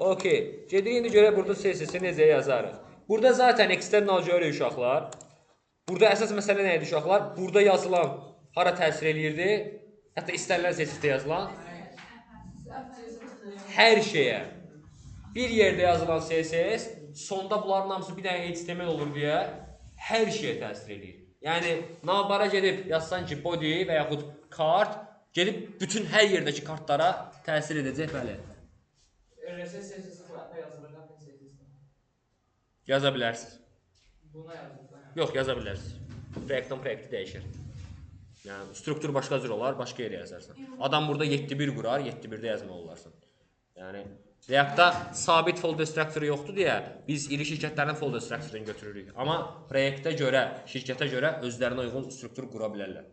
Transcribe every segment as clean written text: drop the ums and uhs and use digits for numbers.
Okey. Gedirik indi görək burada CSS necə yazarıq. Burada zaten external görürük uşaqlar. Burada əsas məsələ nə idi uşaqlar? Burada yazılan hara təsir eləyirdi? Hətta istənilən CSS-də yazılan hər şeyə. Bir yerdə yazılan CSS sonda bunların hamısı bir dənə HTML olur deyə hər şeyə təsir eləyir. Yəni navbara gedib yazsan ki body və yaxud kart gedib bütün hər yerdəki kartlara təsir edəcək bəli. RSS CSS bu əpə yazılır, əpə CSS-də. Yaza bilərsiniz. Buna yazılır. Yox, yaza bilərsiniz. Proyektdən proyektə dəyişir. Yəni struktur başqa cür olar, başqa yerə yazarsan. Adam burada 7-1 qurar, 7-1-də yazmalı olarsan. Yəni React-da sabit folder structure yoxdur deyə biz iri şirkətlərin folder structure-ını götürürük. Amma proyektə görə, şirkətə görə özlərinə uyğun struktur qura bilərlər.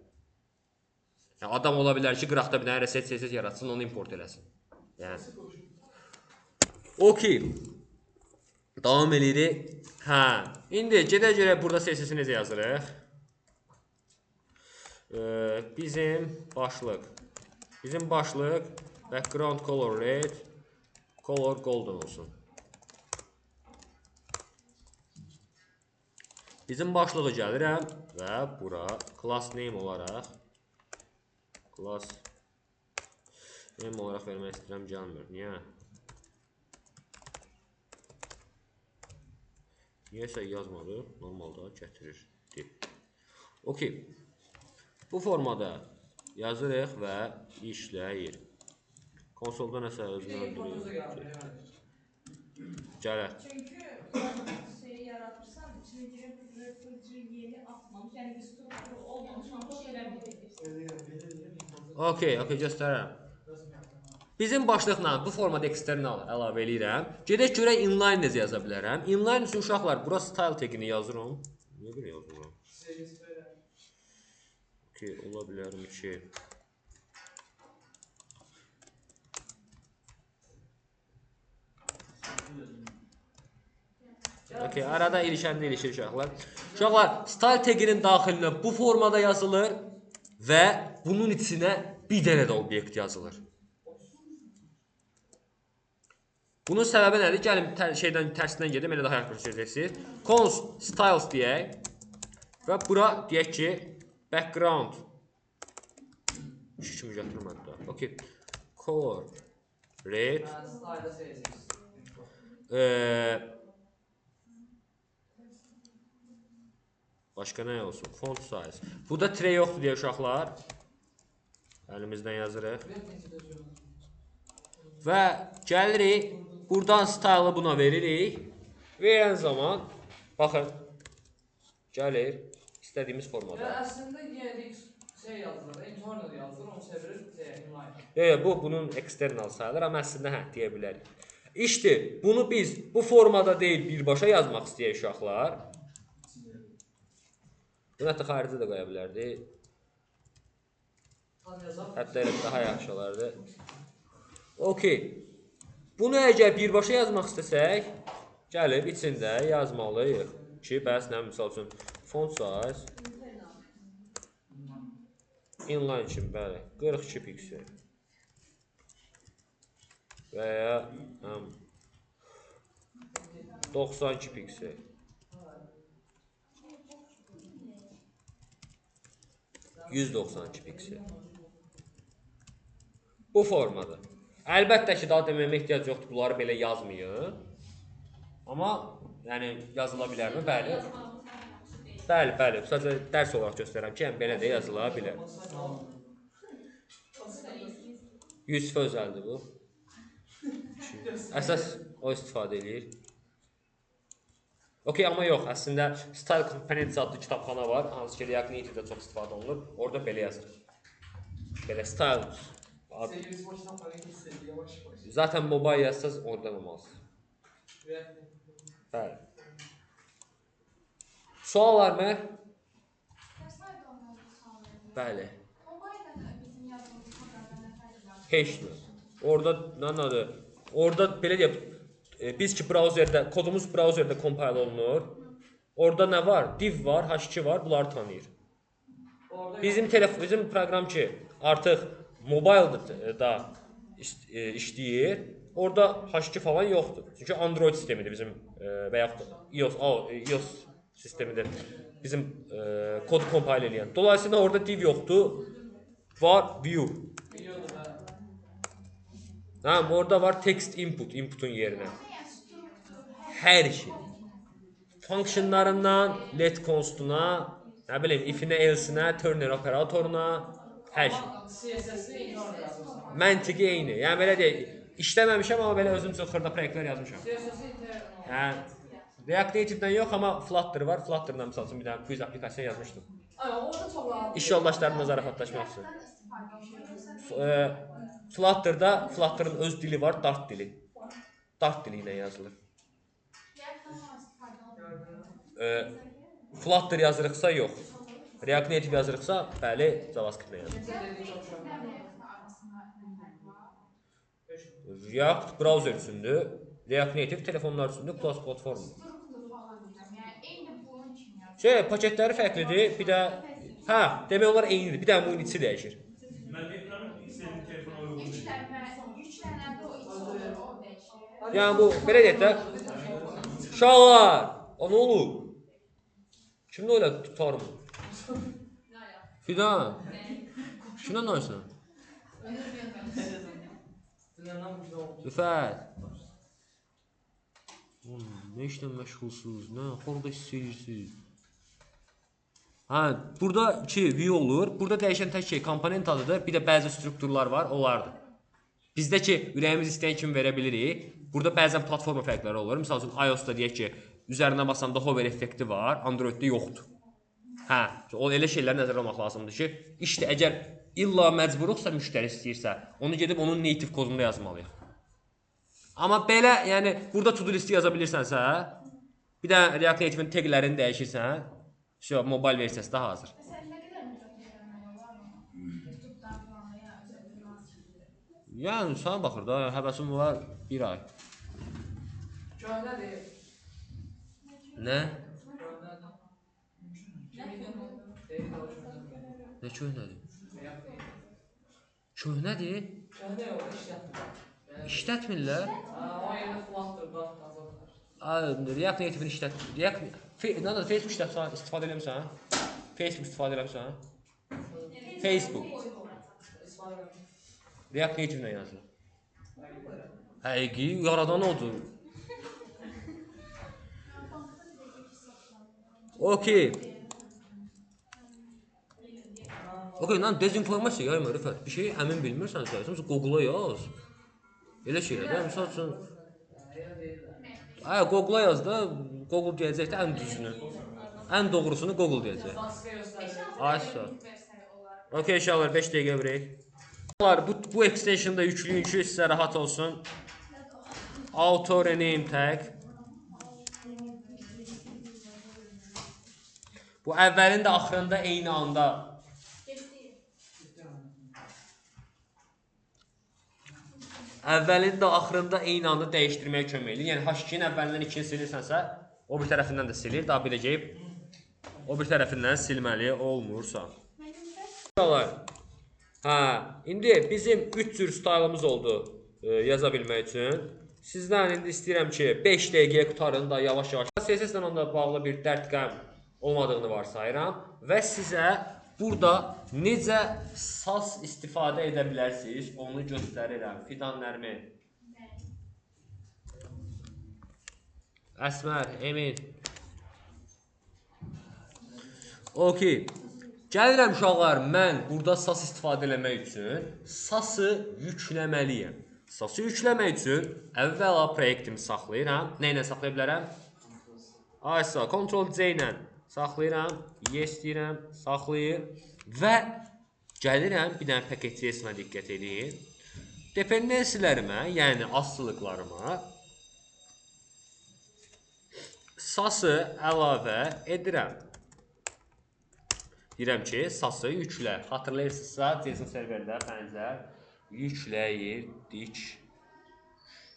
Yəni adam ola bilər ki, qıraqda bir dənə reset CSS yaratsın, onu import eləsin. Yəni okey. Davam edirik. Hə. İndi gedə görək burada CSS-i necə yazırıq? Bizim başlıq background color red, color golden olsun. Bizim başlığı gəlirəm və bura class name olaraq vermək istəyirəm, gəlmir. Niyə? Niyəsə yazmadı, normalda gətirir. Okey. Bu formada yazırıq və işləyir. Konsolda nəsə özünü öldürür. Gələr. Çünki şeyi yaratırsan, içine girip yeni atmamış, yani bir strukturu olmamış ama söyləməyəcək. Okey, göstərərəm. Bizim başlıqla bu formada external əlavə eləyirəm. Gedək görək inline necə yaza bilərəm. Inline üçün uşaqlar, bura style tagini yazıram. Niyə belə yazıram? Okey, ola bilərmi ki. Okey, arada ilişəndə ilişir uşaqlar. Uşaqlar, style taginin daxilinə bu formada yazılır və bunun içinə bir dənə də obyekt yazılır. Bunun səbəbi nədir? Gəlin tərsindən gedim, elə daha yaxşı görəcəksiniz. Const styles deyək və bura deyək ki background kimi gətirmədi də. Okey. Color red. Başqa nə olsun? Font size. Burada tray yoxdur deyə uşaqlar. Əlimizdən yazırıq. Və gəlirik. Buradan style'ı buna veririk. Verən zaman baxın. Gəlir. İstədiyimiz formada. Və əslində yenə şey yazılır, internal yazılır, onu çevirir inline. Yox, bunun external sayılır, amma əslində deyə bilərik. İşte bunu biz bu formada deyil birbaşa yazmaq istəyək uşaqlar. Bunu hətta xarici də qoya bilərdi. Hətta elə daha yaxşı olardı. Okey. Bunu əgər birbaşa yazmaq istəsək, gəlib içində yazmalıyıq ki, bəs nə misal üçün font size inline üçün, bəli, 42 piksel və ya 92 piksel. %92 piksel. Bu formada. Əlbəttə ki, daha deməyimə ehtiyac yoxdur, bunları belə yazmayın. Amma, yəni, yazıla bilərmi? Bəli. Bəli. Sadəcə dərs olaraq göstərəm ki, belə də yazıla bilər. Yusuf özəldir bu. Əsas o istifadə edir. Okey, amma yox, əslində Style Components adlı kitabxana var, hansı ki, React Native-də çox istifadə olunur. Orada belə yazır. Belə Style. Zaten mobile yazsaz oradan olmaz. Bəli. Sual var mı? Bəli. Heç nə. Orada nədir? Orada belə deyək, biz ki brauzerdə, kodumuz brauzerdə compile olunur. Orada nə var? Div var, H2 var, bunları tanıyır. Bizim proqram ki artıq mobile da işləyir. orada H2 falan yoxdur. Çünki Android sistemidir bizim və yaxud iOS sistemidir. Bizim kod compile edən. Dolayısıyla orada div yoxdur. Var view. Biliyordur ha. Hə, orada var text inputun yerinə. Hər şey. Functionlarından let constuna, nə bilim, if-inə, else-inə, turner operatoruna, hər şey. CSS-i internal yazırsan. Məntiqi eyni. Yəni belə deyək, işləməmişəm amma belə özüm üçün xırda proyektlər yazmışam. CSS-i internal. Hə. React Native-dən yox, amma Flutter var. Flutter-la məsəl üçün bir dənə quiz aplikasiya yazmışdım. Ay, orada çox rahat. İş yoldaşlarımla zarafatlaşmaq üçün. Flutter'da Flutter'ın öz dili var, Dart dili. Dart dili ilə yazılır. Flutter yazırıqsa yox. React Native yazırıqsa, bəli, JavaScript ilə yazılır. React browser üçündür. React Native telefonlar üçündür, cross platformdur. Paketləri fərqlidir. Bir də demək olar eynidir. Bir də bunun içi dəyişir. Mən ekranım istədiyim telefona uyğun deyil. Yəni bu belə deyək də. Uşaqlar, o nə olub? Kimlə elə tutarım? Fidan. Kimlə danışırsan? Züfər. Nə işlə məşğulsuz? Nə orada istəyirsiniz? Burada iki view olur. Burada dəyişən tək şey komponent adıdır. Bir də bəzi strukturlar var, onlardır. Bizdə ki, ürəyimiz istəyən kimi verə bilirik. Burada bəzən platforma fərqləri olur. Məsəl üçün iOS-da deyək ki, üzərinə basanda hover effekti var, Android-də yoxdur. O elə şeyləri nəzərə almaq lazımdır ki, işte əgər illa məcburuqsa müştəri istəyirsə, onu gedib onun native kodunda yazmalıyıq. Amma belə, yəni burada to-do listi yaza bilirsənsə, bir də React Native-in taglərini dəyişirsən, mobile versiyası daha hazır. Yəni sana baxır da, həvəsim var 1 ay. Köhnədir. Nə? Köhnədir. Nə köhnədir? Köhnədir? Köhnə yox, işlətmir. İşlətmirlər? O yerdə Flutter, Dart yazırlar. React Native-in işlətmir. Facebook istifadə eləmirsən? Facebook istifadə eləmirsən? Facebook. React Native-ilə yazılır. Həqiqi, yaradan odur. Okey. Okey, lan dezinformasiya yayma Rüfət. Bir şeyi əmin bilmirsənsə, Google-a yaz. Elə şeylər də, misal üçün. Google-a yaz da, Google deyəcək də ən düzünü. Ən doğrusunu Google deyəcək. Aysa. Okey, inşallah 5 dəqiqə break. Bu extension'da yükləyin ki, sizə rahat olsun. Auto rename tag. Bu əvvəlində, axırında eyni anda. Əvvəlində, axırında eyni anda dəyişdirməyə kömək edir. Yəni H2-nin əvvəlindən 2-ni silirsənsə, o bir tərəfindən də silir. Daha biləcəyib, o bir tərəfindən silməli olmursa. İndi bizim 3 cür stylımız oldu yaza bilmək üçün. Sizdən indi istəyirəm ki, 5 dəqiqəyə qutarın da yavaş-yavaş. CSS-lə onda bağlı bir dərd qəm olmadığını varsayıram və sizə burada necə SAS istifadə edə bilərsiniz, onu göstərirəm. Fidan Nərmin. Əsmər, Emin. Okey. Gəlirəm uşaqlar, mən burada SAS istifadə eləmək üçün SAS-ı yükləməliyəm. SAS-ı yükləmək üçün əvvəla proyektimi saxlayıram. Nə ilə saxlaya bilərəm? Aysa, Ctrl-C ilə saxlayıram. Yes deyirəm, saxlayır. Və gəlirəm, bir dənə paket.js-ə diqqət edin. Dependensilərimə, yəni asılılıqlarıma SAS-ı əlavə edirəm. Deyirəm ki, SAS-ı yüklə. Xatırlayırsınızsa, JSON serverdə bənzər yükləyirdik.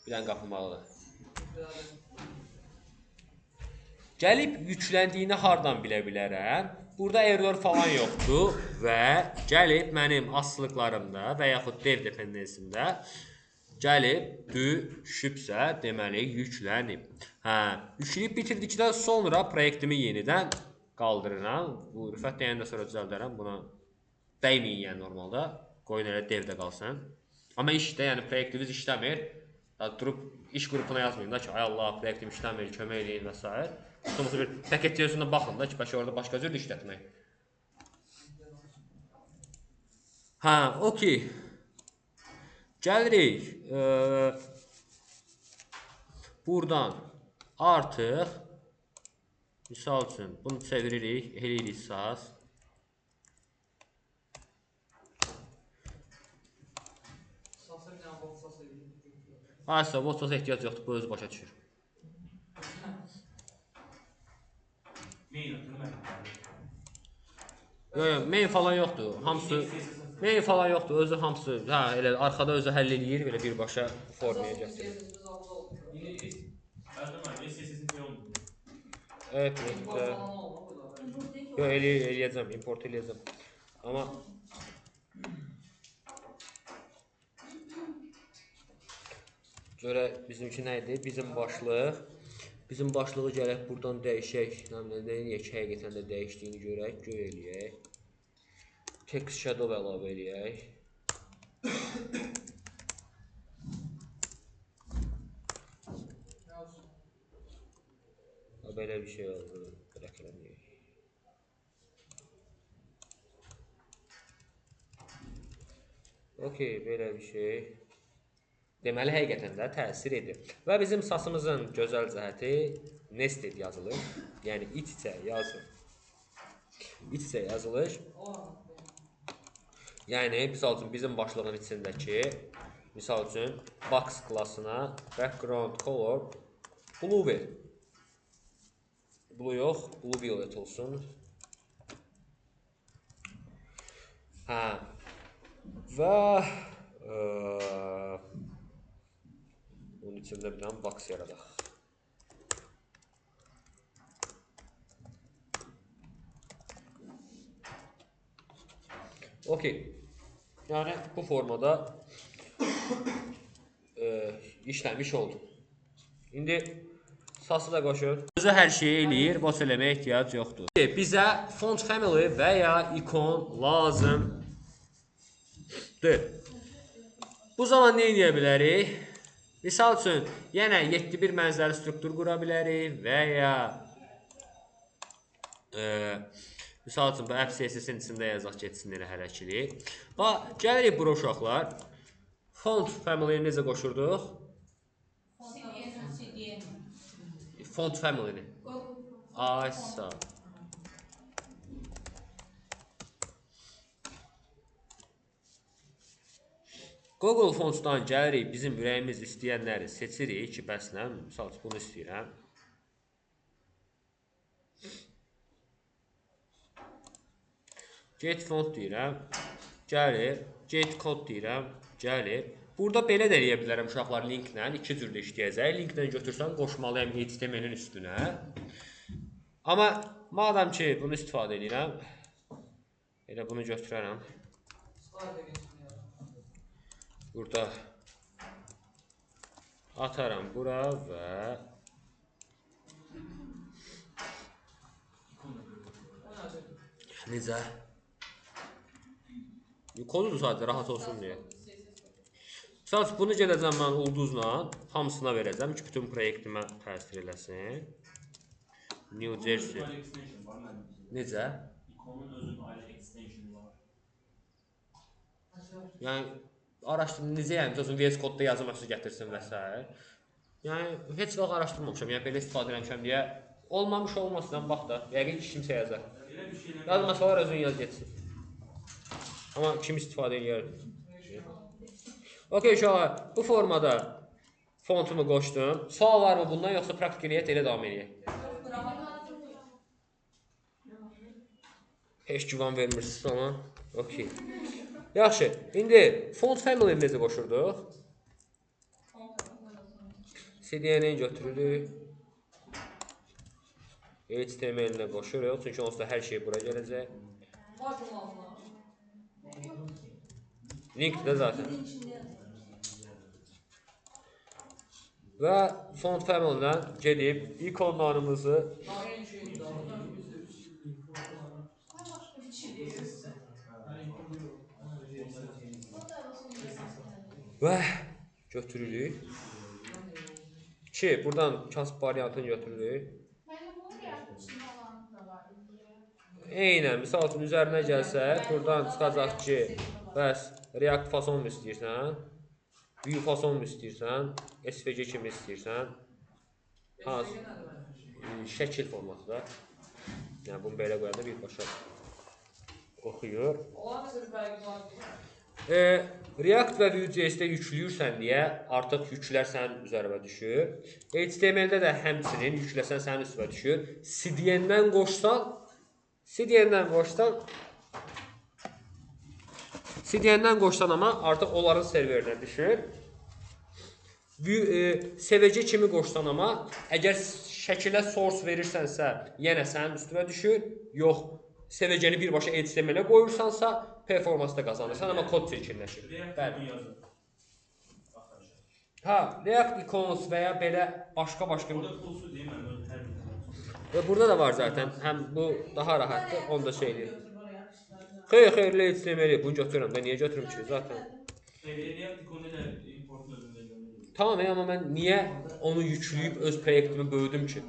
Bir dənə qapılmalıdır. Gəlib yükləndiyini hardan bilə bilərəm? Burada error falan yoxdur və gəlib mənim asılılıqlarımda və yaxud dev dependensimdə Gəlib düşübsə, deməli yüklənib. Hə, yükləyib bitirdikdən sonra proyektimi yenidən qaldırıram. Bu rüfət deyəndə sonra düzəldərəm. Buna dəyməyin yəni normalda. Qoyun elə devdə qalsın. Amma işdə, yəni proyektimiz işləmir. Durub iş qrupuna yazmayın da ki, ay Allah, proyektim işləmir, kömək eləyin və s. Tutumuzu bir paket yazısına baxın da ki, bəlkə orada başqa cür işlətmək. Hə, okey. Gəlirik. Buradan artıq misal üçün bunu çeviririk, eləyirik saz. Sasa bir dənə box sasa edir. Haysa, WhatsApp ehtiyac yoxdur, bu özü başa düşür. Neyin atını mən? Yox, main falan yoxdur. Hamısı main falan yoxdur. Özü hamısı, hə, elə arxada özü həll eləyir, belə birbaşa formaya gətirir. Biz aldı oldu. Erdem abi, SSS'in şey oldu. Evet, Import falan olma bu da. yox, eləyəcəm, import eləyəcəm. Amma görə bizimki nə idi? Bizim başlığı gələk buradan dəyişək. Nə eləyək, həqiqətən də dəyişdiyini görək, göy eləyək. Text shadow əlavə eləyək. Belə bir şey oldu. Rəqəmləyək. Okey, belə bir şey. Deməli, həqiqətən də təsir edir. Və bizim sasımızın gözəl cəhəti nested yazılır. Yəni, iç-içə yazılır. İç-içə yazılır. Yəni, misal üçün, bizim başlığın içindəki, misal üçün, box klassına background color blue ver. Blue yox, blue violet olsun. Hə. Və bunun içində bir dənə box yaradaq. Okey. Yəni, bu formada işləmiş oldu. İndi sası da qoşur. Özü hər şeyi eləyir, boş eləməyə ehtiyac yoxdur. Bizə font family və ya ikon lazımdır. Bu zaman nə edə bilərik? Misal üçün, yenə 7-1 mənzəli struktur qura bilərik və ya misal üçün, bu app CSS-in içində yazaq getsin elə hərəkili. Gəlirik bura uşaqlar. Font family-ni necə qoşurduq? Font family-ni. Ay sağ. Google Fonts'dan gəlirik, bizim ürəyimiz istəyənləri seçirik ki, bəslə, misal üçün, bunu istəyirəm. Get font deyirəm, gəlir, get code deyirəm, gəlir. Burada belə də eləyə bilərəm uşaqlar linklə, iki cürdə işləyəcək. Linklə götürsən, qoşmalıyam HTML-in üstünə. Amma madəm ki, bunu istifadə edirəm, elə bunu götürərəm. Burada atarım bura və necə? Kodudur sadəcə, rahat olsun deyə. Sadəcə, bunu gedəcəm mən ulduzla, hamısına verəcəm ki, bütün proyektimə təsir eləsin. New Jersey. Necə? İkonun özünün ayrı extensionu var. Yəni, araşdırdım, necə yəni, məsələn, VS Code-da yazılması gətirsin və s. Yəni, heç vaxt araşdırmamışam, yəni belə istifadə eləmişəm deyə. Olmamış olmasından bax da, yəqin ki, kimsə yazar. Yazması var, özün yaz getsin. Amma kim istifadə edir? Okey, uşaqlar, bu formada fontumu qoşdum. Sual var mı bundan, yoxsa praktik eləyək, elə davam eləyək? Heç güvan vermirsiniz ama. Okey. Yaxşı, indi font family necə qoşurduq? CDN-i götürürük. HTML-nə qoşuruq, çünki onsuz da hər şey bura gələcək. Link də zaten. Və font family-dən gedib ikonlarımızı Daha en şeyini de aldım. Başka bir şey değil. və götürürük. Ki, buradan kasb variantını götürürük. Benim bunu yapmışım falan da var. Eynən, misal üçün üzərinə gəlsək, buradan çıxacaq ki, bəs React fason mu istəyirsən, Vue fason mu istəyirsən, SVG kimi istəyirsən, SVG nədir mənim? şəkil formatı da. Yəni, bunu belə qoyanda birbaşa oxuyur. Olan mesela bir belge var değil mi? React və Vue.js-də yükləyirsən deyə artıq yüklər sənin üzərinə düşür. HTML-də də həmçinin yükləsən sənin üstünə düşür. CDN-dən qoşsan amma artıq onların serverinə düşür. SVG kimi qoşsan amma əgər şəkilə source verirsənsə, yenə sənin üstünə düşür. Yox, SVG-ni birbaşa HTML-ə qoyursansa, performansda qazanırsan, amma kod çirkinləşir. Bəli. Yazır. Ha, React icons və ya belə başqa-başqa. Burada pulsuz deyil, mən öz hər bir. Və burada da var zaten. Həm bu daha rahatdır, onu da şey edir. Götür buraya yapıştıracağım. Xeyr, HTML bunu götürürəm. Ben niyə götürüm ki zaten? React ikonu da importun özündə göndərir. Tamam, amma mən niyə onu yükləyib öz proyektimi böyüdüm ki?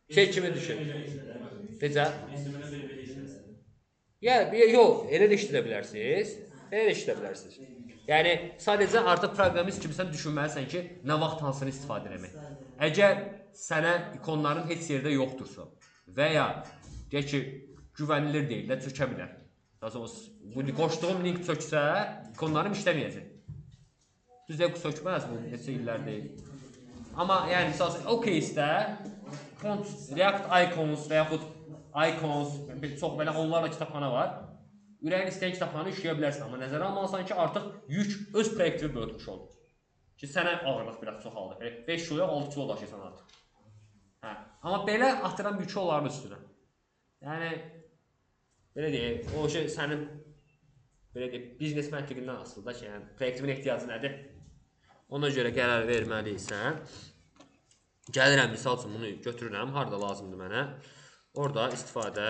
Şey kimi düşün. Necə? HTML-ə belə işləsin. Yox, elə də işlədə bilərsiniz. Elə də işlədə bilərsiniz. Yəni sadəcə artıq proqramist kimi sən düşünməlisən ki, nə vaxt hansını istifadə etmək. Əgər sənə ikonların heç yerdə yoxdursa və ya deyək ki, güvənilir deyil də çökə bilər. Bu qoşduğum link çöksə, ikonlarım işləməyəcək. Düzdür, sökməz bu neçə illər deyil. Amma yəni məsələn, o case-də React icons və yaxud icons, çox belə onlarla kitabxana var. Ürəyin istəyən kitabxananı işləyə bilərsən, amma nəzərə almalısan ki, artıq yük öz proyektini böyütmüş olur. Ki, sənə ağırlıq biraz çoxaldı. 5 kilo, 6 kilo daşıyırsan artıq. Hə. Amma belə atıran yükü onların üstünə. Yəni, belə deyək, o şey sənin belə deyək, biznes məntiqindən asılıdır ki, yəni, proyektimin ehtiyacı nədir? Ona görə qərar verməliysən. Gəlirəm, misal üçün bunu götürürəm, harada lazımdır mənə. Orada istifadə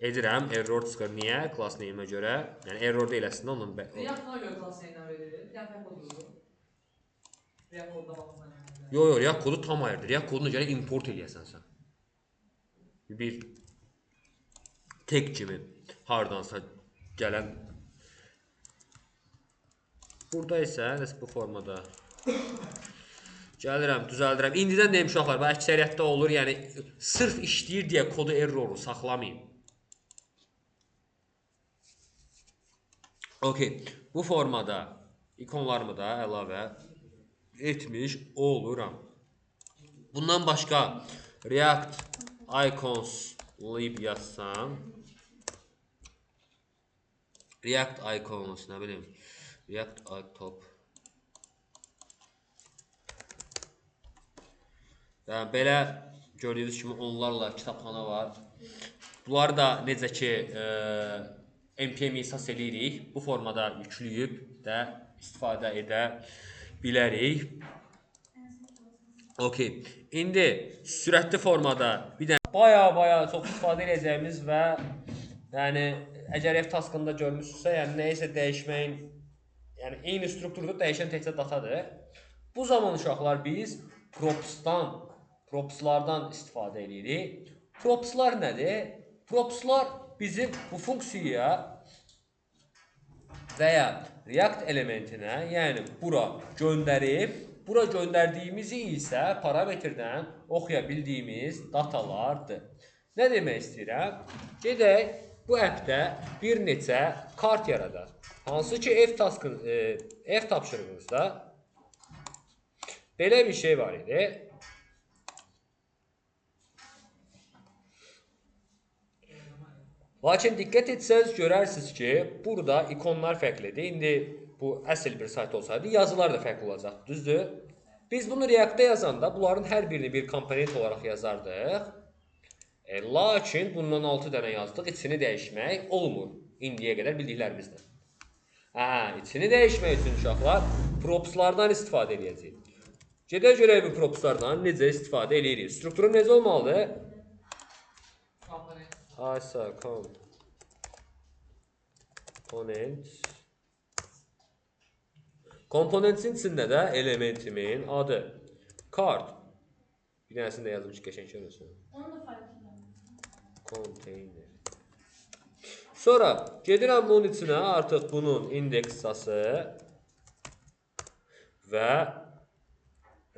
edirəm, error çıxır. Niyə? Class name-ə görə. Yəni, error deyil əslində, onun... React-a görə class name-dən verir. React kodu. React kodda baxımdan. Yox, React kodu tam ayırdır. React kodunu görə import eləyəsən sən. Bir tek kimi hardansa gələn. Burada isə bu formada gəlirəm, düzəldirəm. İndidən deyim uşaqlar, bu əksəriyyətdə olur. Yəni, sırf işləyir deyə kodu erroru saxlamayın. Okey, bu formada ikonlarımı da əlavə etmiş oluram. Bundan başqa React icons lib yazsam, React icons, nə bilim, React top. Yəni, belə gördüyünüz kimi onlarla kitabxana var. Bunları da necə ki npm esas eləyirik, bu formada yükləyib də istifadə edə bilərik. Okey. İndi sürətli formada bir dənə baya çox istifadə edəcəyimiz və yəni əgər F taskında görmüşsünüzsə, yəni nəyisə dəyişməyin, yəni eyni strukturda dəyişən təkcə datadır. Bu zaman uşaqlar biz propslardan istifadə edirik. Propslar nədir? Propslar bizim bu funksiyaya və ya React elementinə, yəni bura göndərib, bura göndərdiyimizi isə parametrdən oxuya bildiyimiz datalardır. Nə demək istəyirəm? Gedək bu appdə bir neçə kart yaradaq. Hansı ki F tapşırığınızda belə bir şey var idi. Lakin diqqət etsəz görərsiniz ki, burada ikonlar fərqlidir. İndi bu əsl bir sayt olsaydı yazılar da fərqli olacaq, düzdür? Biz bunu React-da yazanda bunların hər birini bir komponent olaraq yazardıq. Lakin bundan 6 dənə yazdıq, içini dəyişmək olmur indiyə qədər bildiklərimizdən. İçini dəyişmək üçün uşaqlar propslardan istifadə edəcəyik. Gedək görək bu propslardan necə istifadə edirik. Strukturu necə olmalıdır? Komponent. Asa komponent. Komponentin içində də elementimin adı kart. Bir dənəsini də yazım ki, qəşəng görünsün. Onu da fark edelim. Konteyner. Sonra gedirəm bunun içinə artıq bunun indeksası və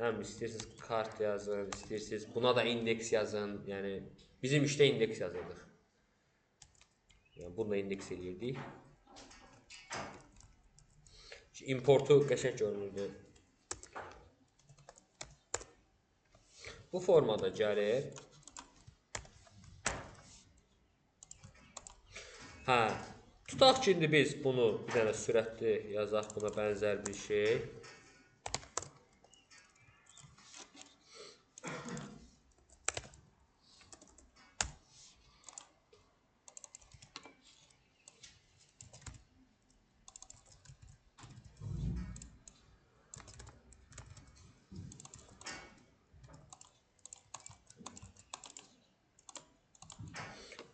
istəyirsiniz kart yazın, istəyirsiniz buna da indeks yazın. Yəni bizim işdə indeks yazırdıq. Yəni bunu da indeks eləyirdik. Importu qəşəng görünürdü. Bu formada gəlir. Tutaq ki, indi biz bunu bir dənə sürətli yazaq, buna bənzər bir şey.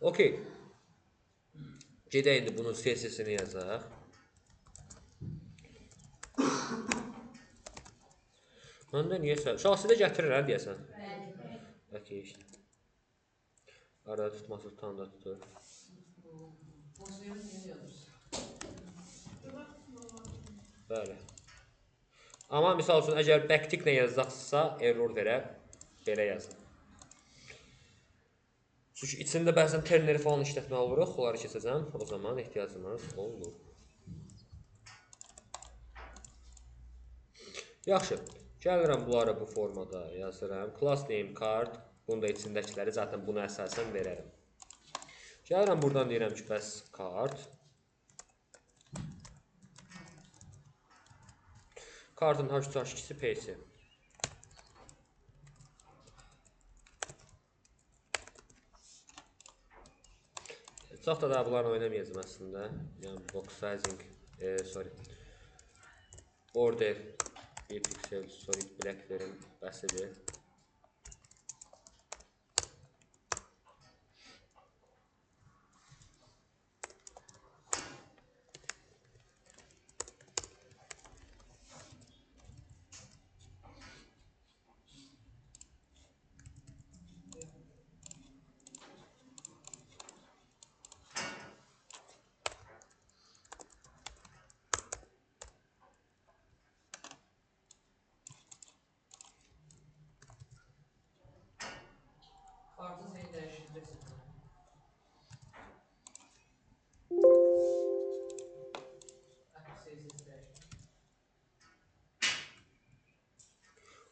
Okey. Gedək indi bunun CSS-ini yazaq. Məndə niyəsə? Şahsidə gətirir, deyəsən. Okey işte. Arada tutması tutan da tutur. Boşlayımı niye yazırsın? Bəli. Amma misal üçün, əgər backtick-lə yazacaqsınızsa, error verər. Belə yazın. Çünki içində bəzən terneri falan işlətmək oluruq, onları keçəcəm, o zaman ehtiyacımız olur. Yaxşı, gəlirəm bunları bu formada yazıram. Class name card, bunda içindəkiləri zaten buna əsasən verərəm. Gəlirəm buradan deyirəm ki, bəs card. Kartın H2H2-si PC. Çox da bunlarla oynamayacağım əslində. Yəni box sizing, border 1 pixel solid black verim bəsidir. Kartı seni değiştireceksin.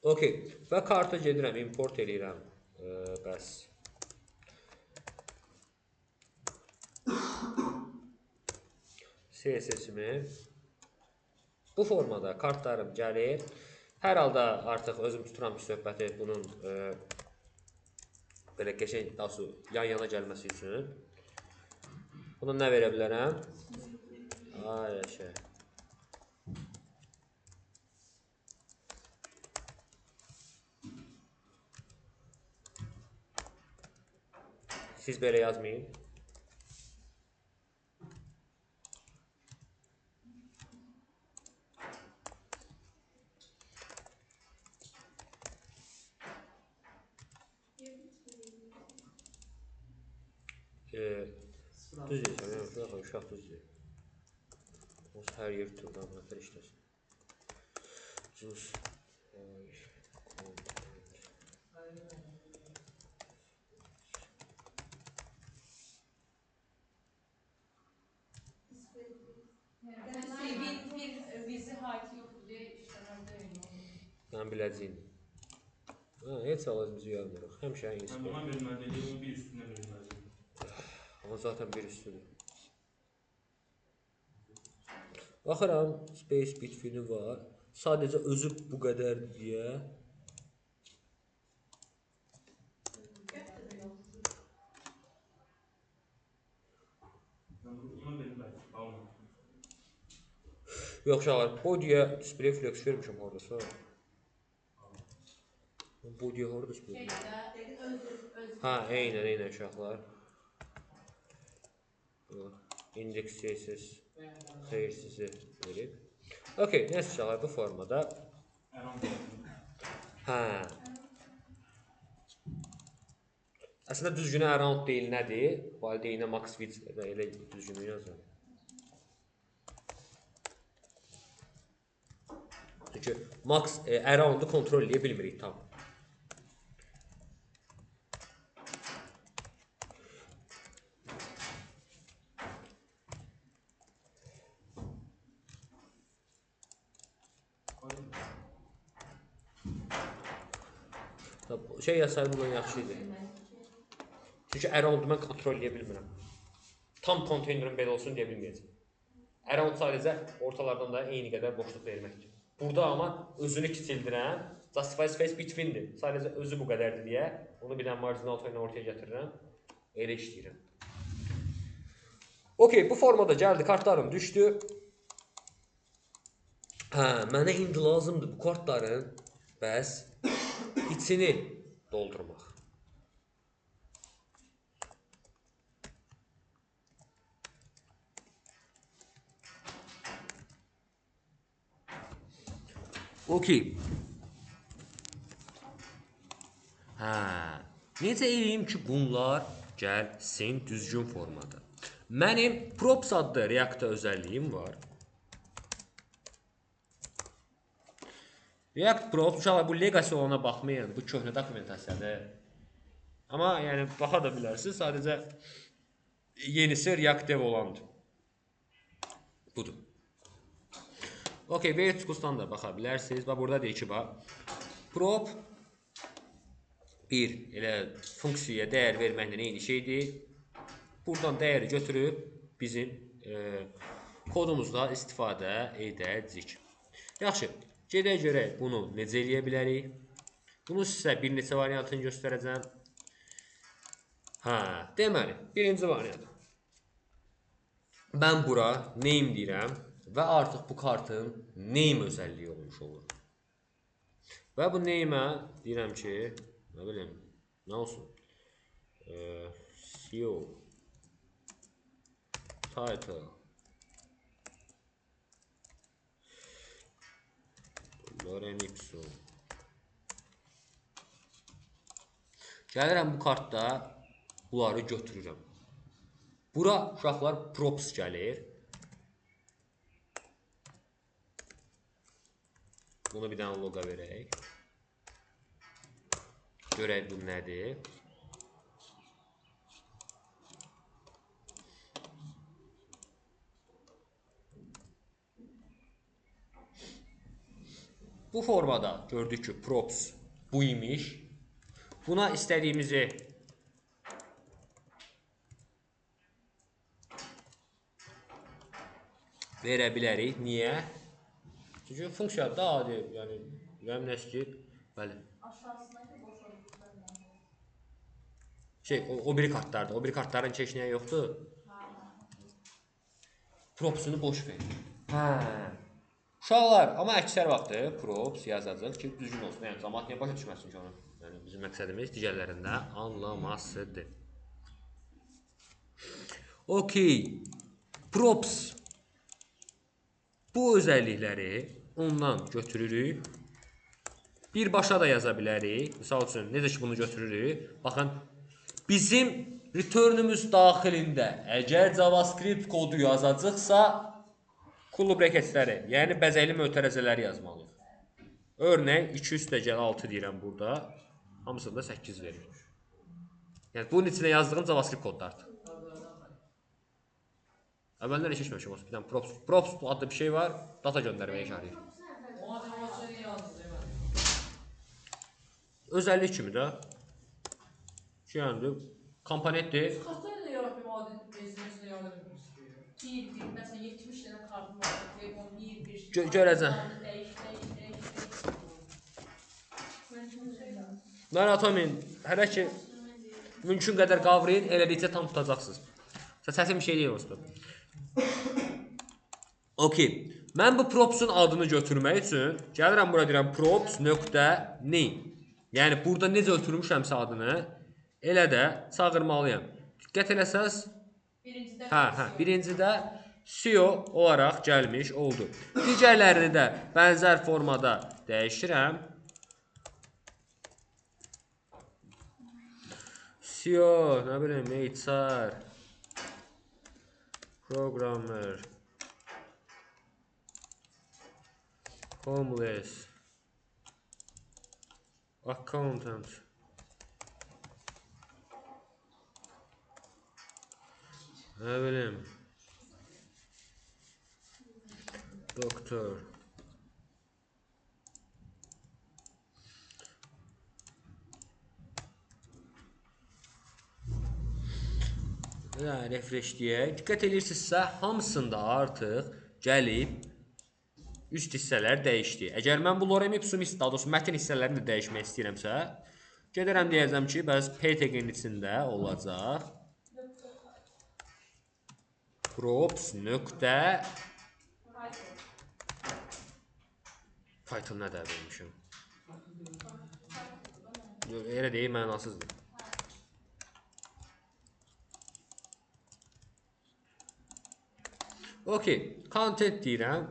Okey. Və karta gedirəm, import eləyirəm. Bəs. CSS-imi bu formada kartlarım gəlir. Hər halda artıq özüm tuturam ki, söhbəti bunun belə qəşəng yan-yana gəlməsi üçün. Buna nə verə bilərəm? Yaşa. Siz belə yazmayın. Düz deyirsən, uşaq düz deyir. Olsa hər yer turdan nəfər işləsin. Cüz. Bir vizi haki yoktu diye işlemezde Sən biləcəyin. Heç alacımızı yazmırıq. Həmişə Yəni inspect. buna verilməlidir, onun bir üstünə verilməlidir. Amma zaten bir üstüdür. Baxıram, space between-i var. Sadəcə özü bu qədər deyə. Yəni ona verilməlidir, alınır. Yox uşaqlar, body'yə display flex vermişəm hardasa. Body'yə harda display? Ha, eynən uşaqlar. Index CSS xeyir sizi verib. Okey, nəsə uşaqlar bu formada. Hə. Əslində düzgünü around deyil nədir? Valideynə max width elə düzgünü yazın. Çünki max around-u kontrol edə bilmirik tam. Şey yazsaydım bundan yaxşı idi. Çünki around-u mən kontrol edə bilmirəm. Tam konteynerin belə olsun deyə bilməyəcəm. Around sadəcə ortalardan da eyni qədər boşluq verməkdir. Burada amma özünü kiçildirəm. Justify space between-dir. Sadəcə özü bu qədərdir deyə onu bir dənə marginal toyla ortaya gətirirəm. Elə işləyirəm. Okey, bu formada gəldi, kartlarım düşdü. Hə, mənə indi lazımdır bu kartların bəs içini doldurmaq. Okey. Hə, necə eləyim ki, bunlar gəlsin düzgün formada. Mənim props adlı React özəlliyim var. React props, uşaqlar bu legacy olana baxmayın, bu köhnə dokumentasiyadır. Amma yəni baxa da bilərsiniz, sadəcə yenisi React dev olandır. Budur. Okey, Verticus'dan da baxa bilərsiniz. Bax burada deyir ki, bax prop bir elə funksiyaya dəyər verməklə eyni şeydir. Buradan dəyəri götürüb bizim kodumuzda istifadə edəcəyik. Yaxşı, gedək görək bunu necə eləyə bilərik. Bunu sizə bir neçə variantını göstərəcəm. Hə, deməli, birinci variant. Mən bura name deyirəm və artıq bu kartın name özəlliyi olmuş olur. Və bu name'ə deyirəm ki, nə bilim, nə olsun? CEO title Lorem ipsum. Gəlirəm bu kartda bunları götürürəm. Bura uşaqlar props gəlir. Bunu bir dənə loqa verək. Görək bu nədir. Bu formada gördük ki, props bu imiş. Buna istədiyimizi verə bilərik. Niyə? Çünki funksiya da adi, yəni rəmləş ki, bəli. O biri kartlarda, o biri kartların çeşniyə yoxdur. Propsunu boş ver. Hə. Uşaqlar, amma əksər vaxtı props yazacaq ki, düzgün olsun. Yəni cəmaət niyə başa düşməsin ki onu? Yəni bizim məqsədimiz digərlərində anlamasıdır. Okey. Props bu özəllikləri ondan götürürük. Birbaşa da yaza bilərik. Misal üçün, necə ki bunu götürürük. Baxın, bizim returnümüz daxilində əgər JavaScript kodu yazacaqsa, kulu breketləri, yəni bəzəkli mötərəzələri yazmalıyıq. Örnək 200-6 deyirəm burada. Hamısında 8 verir. Yəni bunun içində yazdığım JavaScript kodlardır. Əvvəllər heç keçməmişəm olsun. Bir dənə props adlı bir şey var. Data göndərməyə işarəyir. Özəllik kimi də. Yəni komponentdir. Kartları da yaratmayım adi bezimizlə yaratmayım. Bir, məsələn 70 dənə kartım var. Telefon 1. Görəcəm. Dəyiş. Mən atamayın. Hələ ki mümkün qədər qavrayın, elədikcə tam tutacaqsınız. Səsim bir şey deyil olsun. Okey. Mən bu propsun adını götürmək üçün gəlirəm bura deyirəm props.name. Yəni burada necə ötürmüşəmsə adını elə də çağırmalıyam. Diqqət eləsəz, birincidə CEO olaraq gəlmiş oldu. Digərlərini də bənzər formada dəyişirəm. CEO, nə bilim, HR, programmer, homeless, accountant, nə bilim, doktor, refresh deyək. Diqqət edirsinizsə, hamısında artıq gəlib üst hissələr dəyişdi. Əgər mən bu lorem ipsum, daha doğrusu mətn hissələrini də dəyişmək istəyirəmsə, gedərəm deyəcəm ki, bəs PTG-nin içində olacaq props. Title nə də vermişəm? Elə deyil, mənasızdır. Okey, content deyirəm.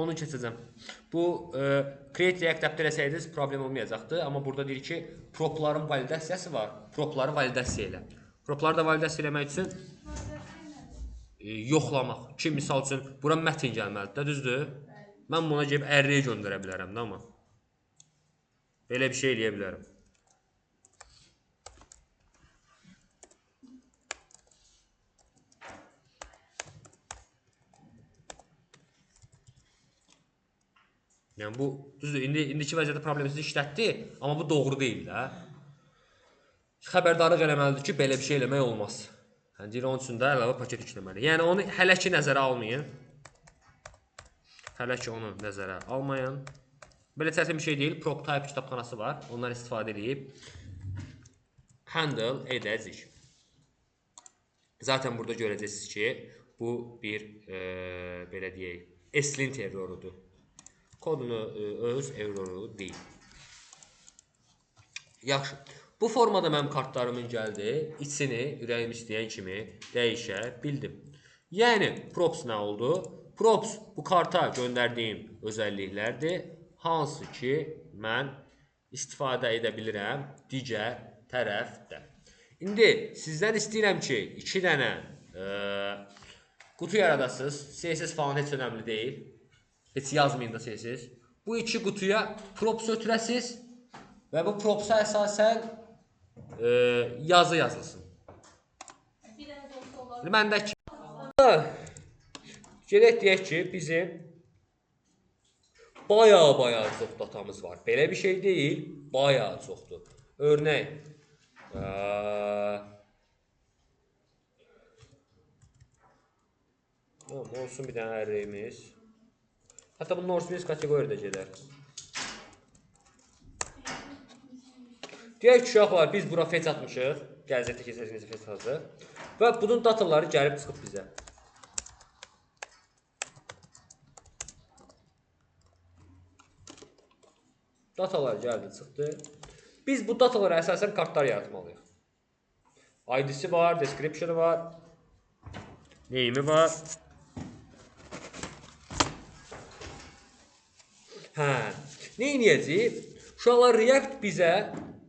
Onu keçəcəm. Bu create react app eləsəydiniz problem olmayacaqdı, amma burada deyir ki, propların validasiyası var. Propları validasiya elə. Propları da validasiya eləmək üçün yoxlamaq. Ki, misal üçün, bura mətn gəlməlidir də, düzdür? Mən buna gəlib array göndərə bilərəm də, amma belə bir şey eləyə bilərəm. Yəni bu düzdür, indiki vəziyyətdə problemimizi işlətdi, amma bu doğru deyil də. Xəbərdarlıq eləməlidir ki, belə bir şey eləmək olmaz. Yəni deyir, onun üçün də əlavə paket yükləməli. Yəni onu hələ ki nəzərə almayın. Hələ ki onu nəzərə almayın. Belə çətin bir şey deyil. Prop type kitabxanası var. Ondan istifadə edib handle edəcək. Zaten burada görəcəksiniz ki, bu bir belə deyək, ESLint errorudur. Kodunu öz erroru deyil. Yaxşı. Bu formada mənim kartlarımın gəldi. İçini ürəyim istəyən kimi dəyişə bildim. Yəni, props nə oldu? Props bu karta göndərdiyim özəlliklərdir. Hansı ki, mən istifadə edə bilirəm digər tərəfdə. İndi sizdən istəyirəm ki, 2 dənə qutu yaradasınız. CSS falan heç önəmli deyil. Heç yazmayın da CSS. Bu 2 qutuya props ötürəsiz və bu propsa əsasən yazı yazılsın. Məndəki gedək deyək ki, bizim bayağı çox datamız var. Belə bir şey deyil, bayağı çoxdur. Örnək olsun bir dənə array'imiz. Hətta bunun orası kateqoriyada gedər. Deyək ki, uşaqlar, biz bura fetch atmışıq. Gələcəkdə keçəcəyimiz fetch hazır. Və bunun dataları gəlib çıxıb bizə. Datalar gəldi, çıxdı. Biz bu datalara əsasən kartlar yaratmalıyıq. ID-si var, description-ı var, name-i var. Nə edəcəyik? Uşaqlar, React bizə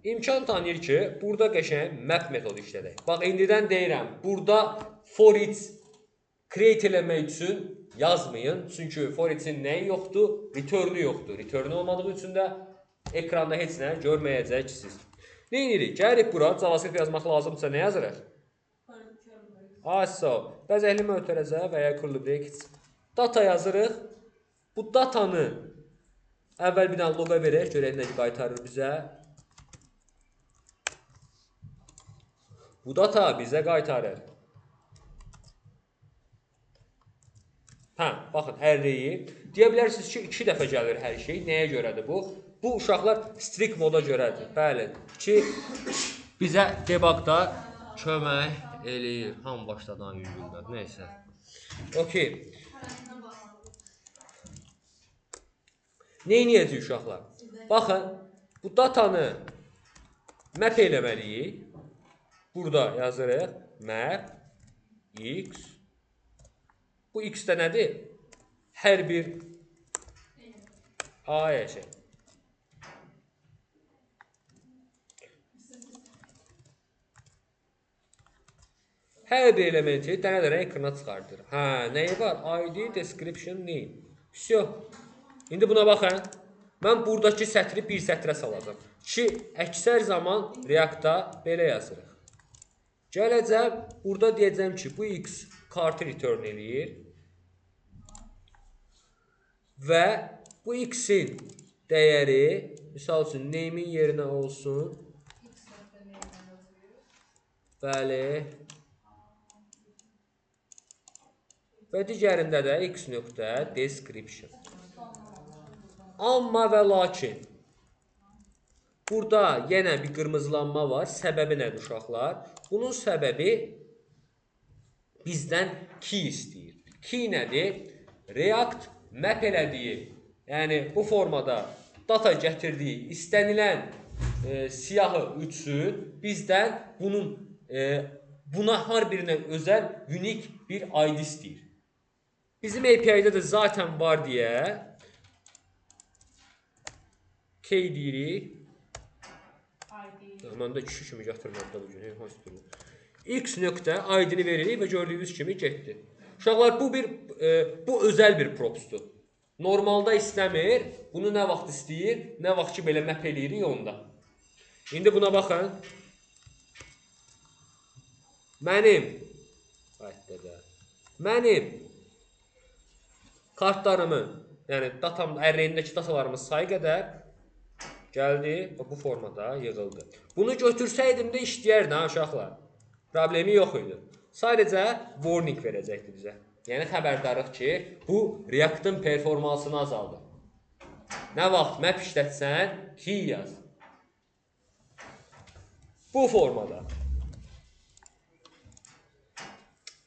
imkan tanıyır ki, burada qəşəng map metodu işlədək. Bax, indidən deyirəm, burada for each create eləmək üçün yazmayın. Çünki for each-in nəyi yoxdur? Return-ü yoxdur. Return-ü olmadığı üçün də ekranda heç nə görməyəcəksiniz. Nə edirik? Gəlirik bura, JavaScript yazmaq lazımdırsa nə yazırıq? Asa, bəzəkli mötərəzə və ya curly brackets. Data yazırıq. Bu datanı əvvəl bir dənə loqa verək, görək necə qaytarır bizə. Bu data bizə qaytarır. Baxın, array-i. Deyə bilərsiniz ki, 2 dəfə gəlir hər şey. Nəyə görədir bu? Bu, uşaqlar strict moda görədir. Bəli, ki, bizə debugda kömək eləyir. Hamı başladan yüzündən. Neysə. Okey. Neyniyəcək uşaqlar? Baxın, bu datanı map eləməliyik. Burada yazırıq map x. Bu x də nədir? Hər bir a eşit. Hər bir elementi dənə-dənə ekrana çıxardır. Hə, nəyi var? ID, description, name. Всё. İndi buna baxın. Mən buradakı sətri bir sətrə salacağam. Ki, əksər zaman React-da belə yazırıq. Gələcəm, burada deyəcəm ki, bu x kartı return eləyir. Və bu x-in dəyəri, misal üçün, name-in yerinə olsun. Bəli. Və digərində də x.description. Amma və lakin burada yenə bir qırmızılanma var. Səbəbi nədir uşaqlar? Bunun səbəbi bizdən key istəyir. Key nədir? React map elədiyi, yəni bu formada data gətirdiyi istənilən siyahı üçün bizdən buna hər birinə özəl unik bir ID istəyir. Bizim API-də də zaten var deyə key deyirik. Mən də kişi kimi gətirmədə bu gün. X nöqtə ID-ni veririk və gördüyünüz kimi getdi. Uşaqlar, bu özəl bir propsdur. Normalda istəmir. Bunu nə vaxt istəyir, nə vaxt ki belə map eləyirik onda. İndi buna baxın. Mənim kartlarımın, yəni arrayindəki datalarımın sayı qədər gəldi və bu formada yığıldı. Bunu götürsəydim də işləyərdi ha uşaqlar. Problemi yox idi. Sadəcə warning verəcəkdi bizə. Yəni xəbərdarlıq ki, bu React-ın performansını azaldır. Nə vaxt map işlətsən, key yaz. Bu formada.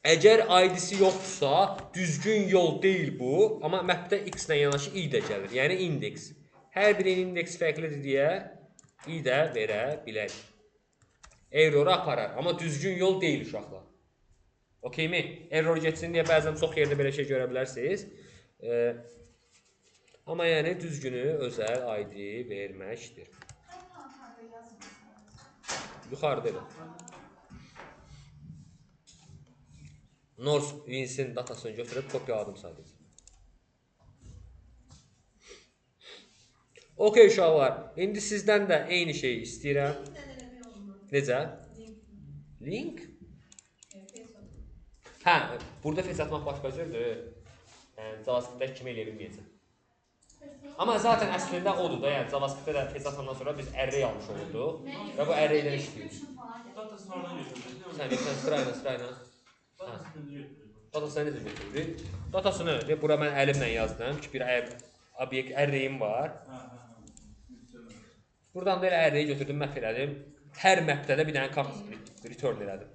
Əgər ID-si yoxdursa, düzgün yol deyil bu, amma mapdə x ilə yanaşı i də gəlir, yəni indeks. Hər birinin indeks fərqlidir deyə i də verə bilərik. Error aparar, amma düzgün yol deyil uşaqlar. Okeymi? Error getsin deyə bəzən çox yerdə belə şey görə bilərsiniz. Amma yəni düzgünü özəl ID verməkdir. Yuxarıda elə. North Winds'in datasını götürüb kopyaladım sadəcə. Okey uşaqlar, indi sizdən də eyni şeyi istəyirəm. Necə? Link? Hə, burada fetch atmaq başqa cürdür. JavaScript-də kimi eləyə bilməyəcəm. Amma zaten əslində odur da, yəni JavaScript-də də fetch atandan sonra biz array almış olduq və bu array ilə işləyirik. Datasını oradan götürdük. Sən götürən sırayla. Datasını götürdük. Datasını necə götürürük? Datasını, bura mən əlimlə yazdım ki, bir obyekt arrayim var. Buradan da elə arrayi götürdüm, map elədim. Hər mapdə də bir dənə kart return elədim.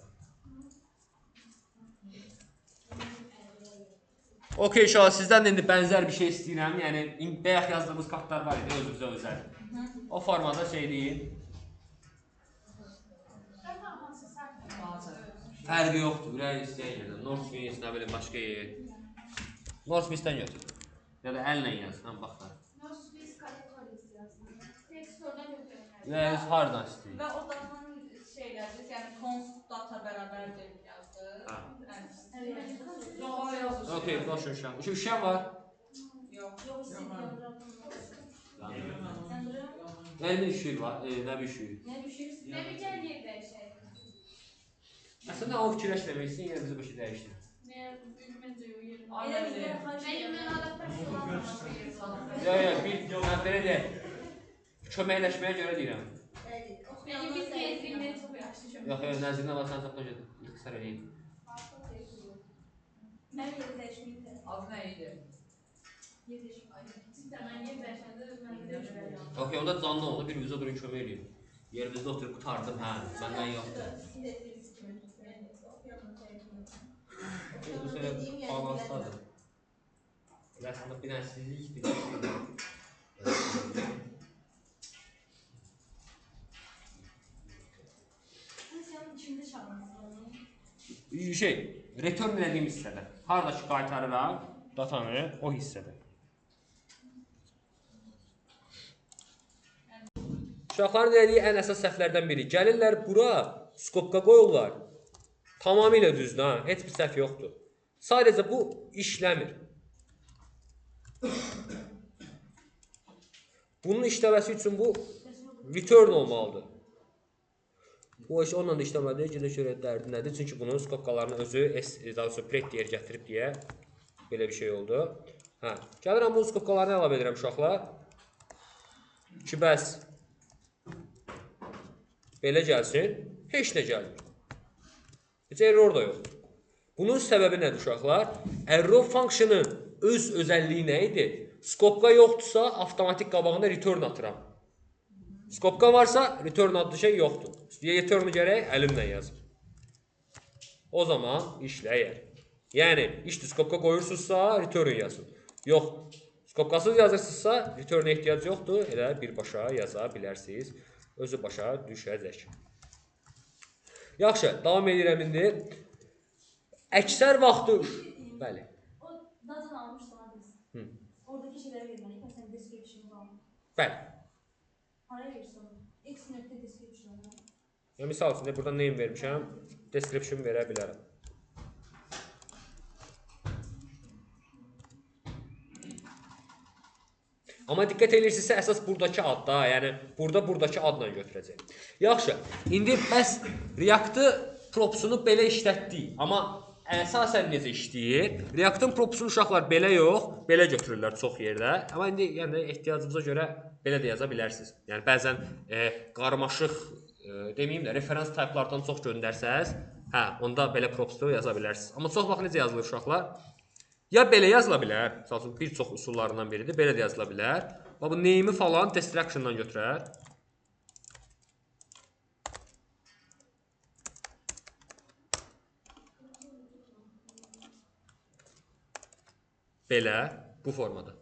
Okey uşaqlar, sizdən də indi bənzər bir şey istəyirəm. Yəni, bayaq yazdığımız kartlar var idi, özünüzə özəl. O formada şey deyin. Fərqi yoxdur, ürək istəyən yerdən. North Winds, nə bilim, başqa yer. North Winds'dən götür. Ya da əllə yaz, həm baxlar. North Winds kategories yazdım. Text'dan götürürəm. Yəni, haradan istəyir? Və o datanın şeyləri, yəni const data bərabərdir yazdı. Okey, boş uşaq. Uşaq var. Yox. Elmin üşüyü var, nə bir üşüyü. Nə düşürsən? Nə bir gəl yer dəyişək. Əslində o fikirləşdirməksin, yenə bizi bu şey dəyişdir. Məncə yox yerim. Elə bizə Mən adaptasyon Mən belə deyək, köməkləşməyə görə deyirəm. Peki biz gezdiğinde çok yaşlı. Yox, nəzirində var, sən tapdan gedir. İxtisar edeyim. Ben yeri değişmeyeyim. adı nə idi? Yeri değişmeyeyim. Ben yeri değişmeyeyim. Okey, onda canlı oldu, bir üzə durun kömək edeyim. Yerimizdə oturub qutardım, hə, məndən yoxdur. Bu sənə balansdadır. Əslində bir dənə sizlik, bir dənə sizlik. Funksiyanın içində çalınır. Return edildiyimiz hissədə. Haradakı qaytarıram datanı o hissədə. Uşaqların dediyi ən əsas səhvlərdən biri. Gəlirlər bura, skopka qoyurlar. Tamamilə düzdür, ha? Heç bir səhv yoxdur. Sadəcə bu işləmir. Bunun işləməsi üçün bu return olmalıdır. Bu iş onunla da işləmədi. Gedə görə dərdi nədir? Çünki bunun skopkalarının özü daha sonra print deyir gətirib deyə belə bir şey oldu. Hə, gəlirəm bu skopkalarını əlavə edirəm uşaqlar. Ki bəs belə gəlsin, heç nə gəlmir. Heç error da yoxdur. Bunun səbəbi nədir uşaqlar? Arrow function'ın öz özəlliyi nə idi? Skopka yoxdursa, avtomatik qabağında return atıram. Skopka varsa, return adlı şey yoxdur. Return'u gərək əlimlə yazım. O zaman işləyər. Yəni, skopka qoyursunuzsa, return yazın. Yox, skopkasız yazırsınızsa, return'a ehtiyac yoxdur. Elə birbaşa yaza bilərsiniz. Özü başa düşəcək. Yaxşı, davam edirəm indi. Əksər vaxtı... Bəli. O datan almışsan biz. Oradakı şeyləri verməliyik. Məsələn, description var. Bəli. Haraya verirsən? X.description var. Misal üçün, burada name vermişəm. Description verə bilərəm. Amma diqqət edirsinizsə, əsas buradakı adda, yəni buradakı adla götürəcək. Yaxşı, indi bəs React-ı propsunu belə işlətdik. Amma əsasən necə işləyir? React-ın propsunu uşaqlar belə yox, belə götürürlər çox yerdə. Amma indi yəni, ehtiyacınıza görə belə də yaza bilərsiniz. Yəni bəzən qarmaşıq, deməyim də, referans typelardan çox göndərsəz, hə, onda belə propsunu yaza bilərsiniz. Amma çox vaxt necə yazılır uşaqlar? Ya belə yazıla bilər, bir çox üsullarından biridir, belə də yazıla bilər. Bu name'i falan destruction'dan götürər. Belə, bu formada.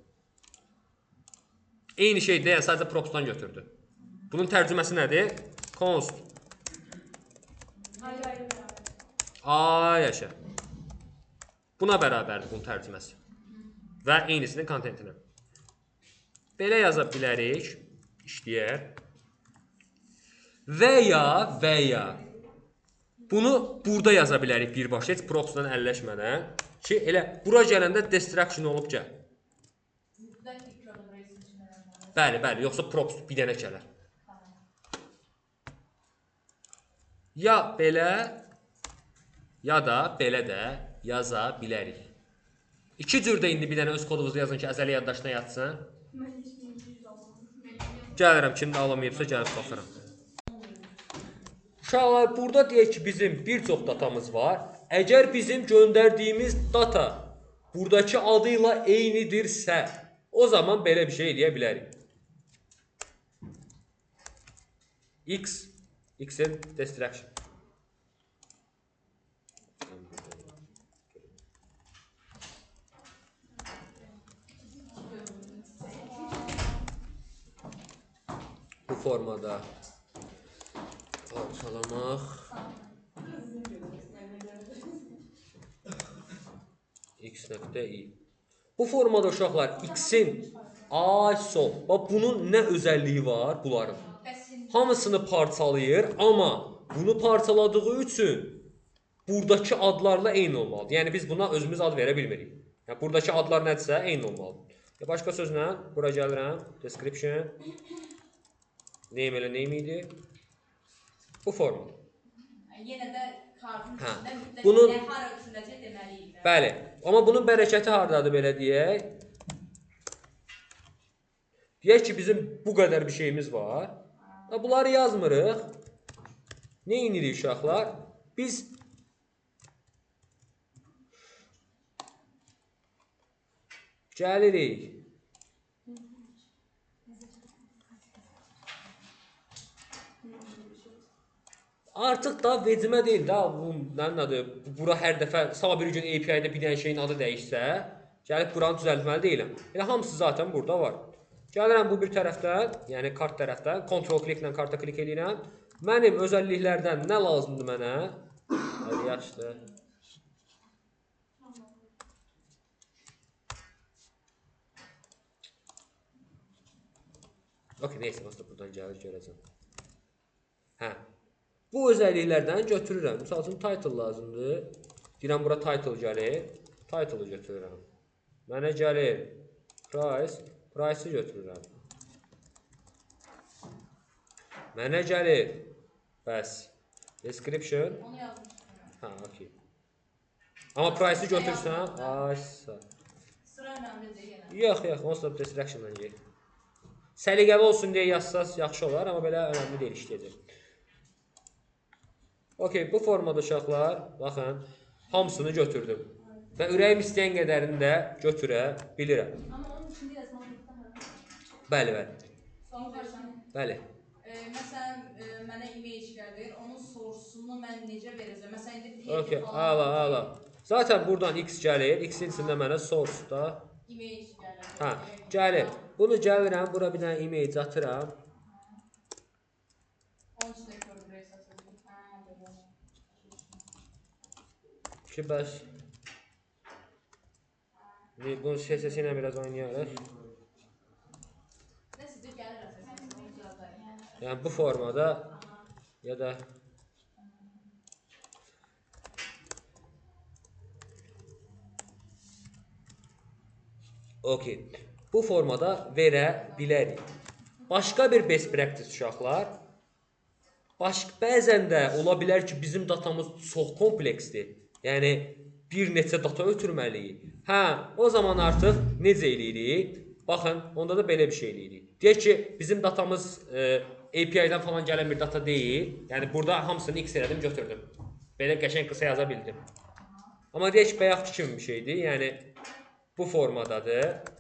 Eyni şey deyil, sadəcə propsdan götürdü. Bunun tərcüməsi nədir? Const. Ay yaşa. Buna bərabərdir bunun tərcüməsi. Və eynisinin kontentinə. Belə yaza bilərik. İşləyər. Və ya bunu burada yaza bilərik birbaşa. Heç propsdan əlləşmədən. Ki, elə bura gələndə destruction olub gəl. Bəli, yoxsa props bir dənə gələr. Ya belə, ya da belə də yaza bilərik. İki cür də indi bir dənə öz kodumuzu yazın ki, əzəli yaddaşına yatsın. Gəlirəm, kimdə alamayıbsa gəlib baxıram. Uşaqlar, burada deyək ki, bizim bir çox datamız var. Əgər bizim göndərdiyimiz data buradakı adı ilə eynidirsə, o zaman belə bir şey deyə bilərik. X'in destruction. Bu formada parçalamaq. X.i. Bu formada uşaqlar X'in A, sol. Bunun nə özəlliyi var bunların? Hamısını parçalayır, amma bunu parçaladığı üçün buradakı adlarla eyni olmalıdır. Yəni biz buna özümüz ad verə bilmirik. Yəni buradakı adlar nədirsə eyni olmalıdır. Başqa sözlə bura gəlirəm. Description. Name elə name idi. Bu formada. Yenə də kartın içində bunun mütləq hara düşüləcək deməliyik. Bəli. Amma bunun bərəkəti hardadır belə deyək? Deyək ki, bizim bu qədər bir şeyimiz var. Bunları yazmırıq. Nə edirik uşaqlar? Biz gəlirik. Artıq da vecimə deyil də, bura hər dəfə, sabah bir gün API-də bir dənə şeyin adı dəyişsə, gəlib buranı düzəltməli deyiləm. Elə hamısı zaten burada var. Gəlirəm bu bir tərəfdən, yəni kart tərəfdən, kontrol kliklə karta klik edirəm. Mənim özəlliklərdən nə lazımdır mənə? Hadi yaxşıdır. Okey, neyse, başda buradan gəlir, görəcəm. Hə. Bu özəlliklərdən götürürəm. Misal üçün title lazımdır. Deyirəm bura title gəlir. Title-ı götürürəm. Mənə gəlir price. Price-ı götürürəm. Mənə gəlir. Bəs. Description. Onu yazmışdım. Hə, okey. Amma price-ı götürsən, aysa. Sıra önəmlidir yenə. Yox, onsuz da distraction-la gəlir. Səliqəli olsun deyə yazsaz yaxşı olar, amma belə önəmli deyil işləyəcək. Okey, bu formada uşaqlar, baxın, hamısını götürdüm. Və ürəyim istəyən qədərini də götürə bilirəm. Amma onun içində yazmalıqda hə? Bəli. Son versən. Bəli. Məsələn, mənə image gəlir, onun source-unu mən necə verəcəm? Məsələn, indi PDF Okey, falan ala. Zaten buradan x gəlir, x-in içində mənə source-da. image gəlir. Hə, gəlir. Bunu gəlirəm, bura bir dənə image atıram. Onun içində görürük satılır. Hə, belə. Ki, bəs. Bunun CSS ilə biraz oynayarıq. Nəsə gəlir əsasən, onu yazarıq. Yəni bu formada ya da okey. Bu formada verə bilərik. Başqa bir best practice uşaqlar. Bəzən də ola bilər ki, bizim datamız çox kompleksdir. Yəni bir neçə data ötürməliyik. Hə, o zaman artıq necə eləyirik? Baxın, onda da belə bir şey eləyirik. Deyək ki, bizim datamız API-dən falan gələn bir data deyil. Yəni burada hamısını x elədim, götürdüm. Belə qəşəng qısa yaza bildim. Amma deyək ki, bayaqki kimi bir şeydir. Yəni bu formadadır.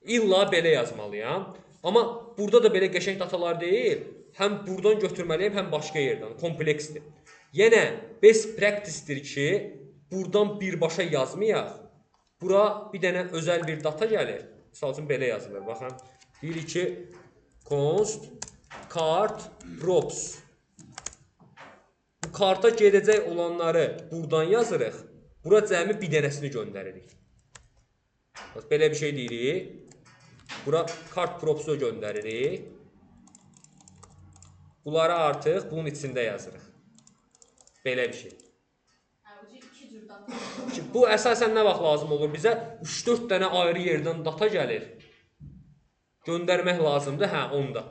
İlla belə yazmalıyam. Amma burada da belə qəşəng datalar deyil. Həm buradan götürməliyəm, həm başqa yerdən. Kompleksdir. Yenə best practice-dir ki, buradan birbaşa yazmayaq. Bura bir dənə özəl bir data gəlir. Misal üçün belə yazılır. Baxın. Deyirik ki, const cart props. Bu karta gedəcək olanları buradan yazırıq. Bura cəmi bir dənəsini göndəririk. Belə bir şey deyirik. Bura kart propsu göndəririk. Bunları artıq bunun içində yazırıq. Belə bir şey. İki cür data. Bu əsasən nə vaxt lazım olur? Bizə 3-4 dənə ayrı yerdən data gəlir. Göndərmək lazımdır, hə, onda.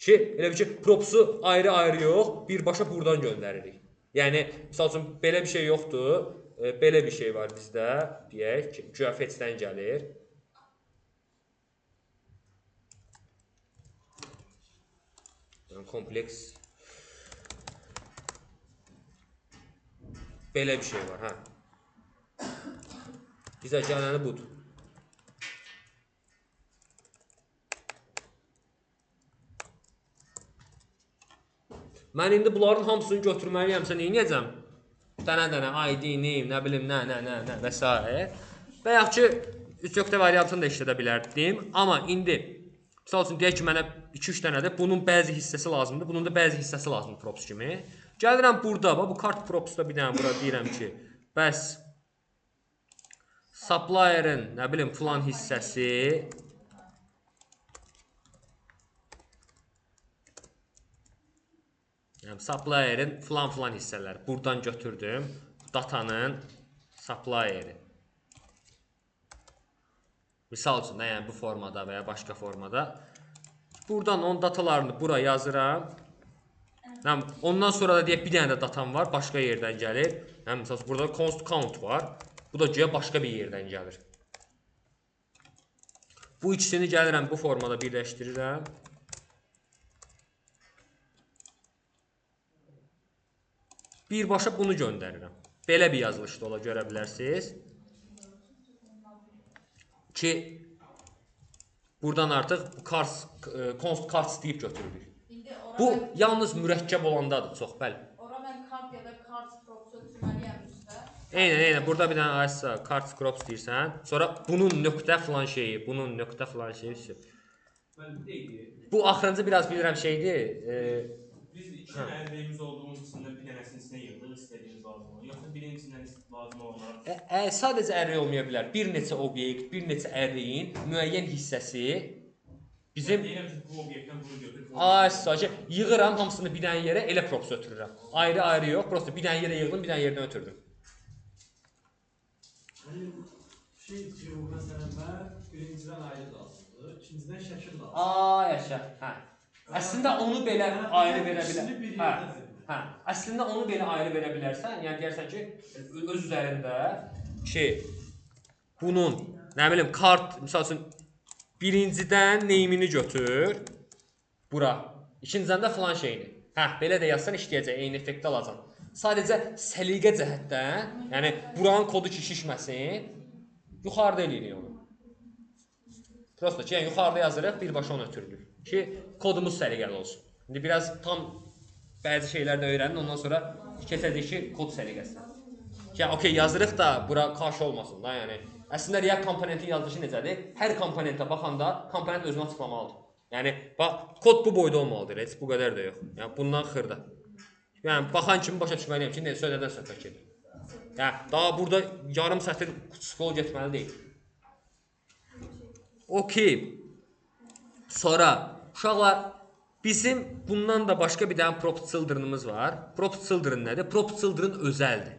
Ki, elə bir ki, propsu ayrı-ayrı yox, birbaşa buradan göndəririk. Yəni, misal üçün, belə bir şey yoxdur. Belə bir şey var bizdə, deyək ki, QFH-dən gəlir. Kompleks. Belə bir şey var, hə. Bizə gələni budur. Mən indi bunların hamısını götürməliyəmsə, nə edəcəm? Dənə-dənə ID, name, nə bilim, nə və s. Bəyək ki, 3 variantını da işlədə bilərdim. Amma indi, misal üçün, deyək ki, mənə 2-3 dənədir. Bunun bəzi hissəsi lazımdır. Bunun da bəzi hissəsi lazımdır props kimi. Gəlirəm burada, bu kart propsda bir dənə bura deyirəm ki, bəs supplier'ın, nə bilim, filan hissəsi yəni supplier'ın filan hissələri buradan götürdüm. Datanın supplier'i. Misal üçün, yəni bu formada və ya başqa formada. Buradan onun datalarını bura yazıram. Ondan sonra da deyək bir dənə də datam var, başqa yerdən gəlir. Misal üçün, burada const count var. Bu da güya başqa bir yerdən gəlir. Bu ikisini gəlirəm bu formada birləşdirirəm. Birbaşa bunu göndərirəm. Belə bir yazılışda ola görə bilərsiniz. Ki, buradan artıq const cards deyib götürürük. Bu, yalnız mürəkkəb olandadır, çox, bəli. Ora mən kart ya da cards propsu ötürməliyəm üstə. Eynən, burada bir dənə cards props deyirsən. Sonra bunun nöqtə filan şeyi, bunun nöqtə filan şeyi. Bəli, bir dəqiqə. Bu axırıncı biraz bilirəm şeydir. Biz iki dənə ərliyimiz olduğumuz içindən bir dənəsinin içinə yığdıq istədiyimiz lazım olan. Yoxsa birincisindən lazım olanlar. Sadəcə ərri olmaya bilər. Bir neçə obyekt, bir neçə ərriyin müəyyən hissəsi bizim Deyirəm ki, bu obyektdən bunu götür. sadəcə yığıram hamısını bir dənə yerə elə props ötürürəm. Ayrı-ayrı yox, prosta bir dənə yerə yığdım, bir dənə yerdən ötürdüm. Şey ki, məsələn, mən birincidən ayrı lazımdır, ikincidən şəkil lazımdır. Yaşa. Hə. Əslində onu belə ayrı verə bilər. İkisini bir Hə. yerdə verir. Hə. Əslində onu belə ayrı verə bilərsən. Yəni deyirsən ki, öz üzərində bunun nə bilim kart, məsəl üçün birincidən neyimini götür bura. İkincidən də falan şeyini. Hə, belə də yazsan işləyəcək, eyni effekti alacaqsan. Sadəcə səliqə cəhətdən, yəni buranın kodu ki şişməsin, yuxarıda eləyirik onu. Prosta ki, yəni yuxarıda yazırıq, birbaşa onu ötürülür ki, kodumuz səliqəli olsun. İndi biraz tam bəzi şeylər də öyrənin, ondan sonra keçəcək ki, kod səliqəsi. Yəni, okey, yazırıq da, bura qarşı olmasın da, yəni. Əslində, React komponentin yazılışı necədir? Hər komponentə baxanda, komponent özünü açıqlamalıdır. Yəni, bax, kod bu boyda olmalıdır, heç bu qədər də yox. Yəni, bundan xırda. Yəni, baxan kimi başa düşməliyəm ki, nədən söhbət gedir. Yəni, daha burada yarım sətir scroll getməli deyil. Okey. Sonra, uşaqlar, bizim bundan da başqa bir dənə prop children'ımız var. Prop children nədir? Prop children özəldir.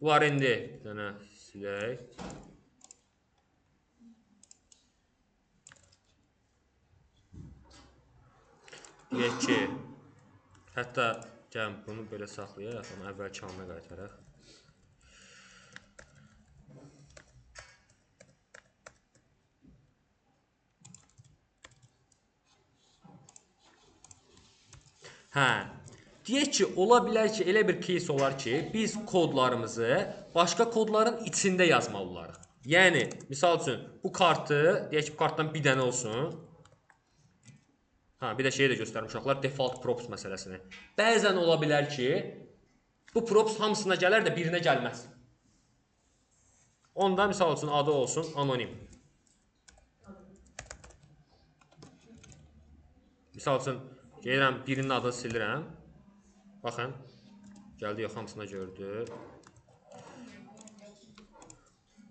Bu var indi. Bir dənə silək. Deyək ki, hətta gəlin bunu belə saxlayaq, amma əvvəlki halına qaytaraq. Hə, deyək ki, ola bilər ki, elə bir case olar ki, biz kodlarımızı başqa kodların içində yazmalı olarıq. Yəni, misal üçün, bu kartı, deyək ki, bu kartdan bir dənə olsun. Bir də şeyi də göstərim uşaqlar, default props məsələsini. Bəzən ola bilər ki, bu props hamısına gələr də birinə gəlməz. Onda, misal üçün, adı olsun anonim. Misal üçün, gəlirəm, birinin adını silirəm. Baxın, gəldi, yox, hamısına gördü.